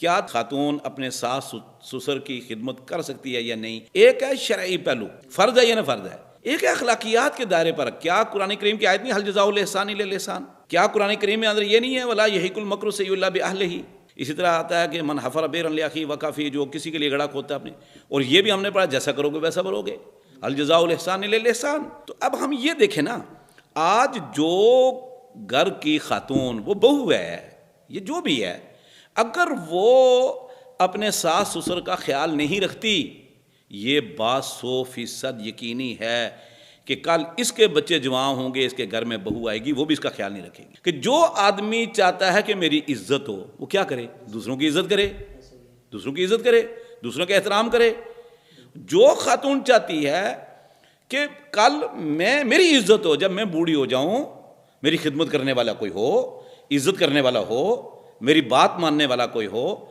کیا خاتون اپنے ساس سسر کی خدمت کر سکتی ہے یا نہیں؟ ایک ہے شرعی پہلو، فرض ہے یا نہ فرض ہے، ایک ہے اخلاقیات کے دائرے پر۔ کیا قرآن کریم کی آیت نہیں حل جزاء الاحسان الا الاحسان؟ کیا قرآن کریم میں اندر یہ نہیں ہے ولا یحیق المکر السیء الا باہلہ؟ اسی طرح آتا ہے کہ من حفر بئرا لاخیہ وقع فیہ، جو کسی کے لیے گڑھا کھودتا ہے اپنے، اور یہ بھی ہم نے پڑھا جیسا کرو گے ویسا بھرو گے، حل جزاء الاحسان الا الاحسان۔ تو اب ہم یہ دیکھیں نا، آج جو گھر کی خاتون وہ بہو ہے، یہ جو بھی ہے، اگر وہ اپنے ساس سسر کا خیال نہیں رکھتی، یہ بات 100% یقینی ہے کہ کل اس کے بچے جوان ہوں گے، اس کے گھر میں بہو آئے گی، وہ بھی اس کا خیال نہیں رکھے گی۔ کہ جو آدمی چاہتا ہے کہ میری عزت ہو، وہ کیا کرے؟ دوسروں کی عزت کرے، دوسروں کی عزت کرے، دوسروں کا احترام کرے۔ جو خاتون چاہتی ہے کہ کل میری عزت ہو، جب میں بوڑھی ہو جاؤں، میری خدمت کرنے والا کوئی ہو، عزت کرنے والا ہو، میری بات ماننے والا کوئی ہو،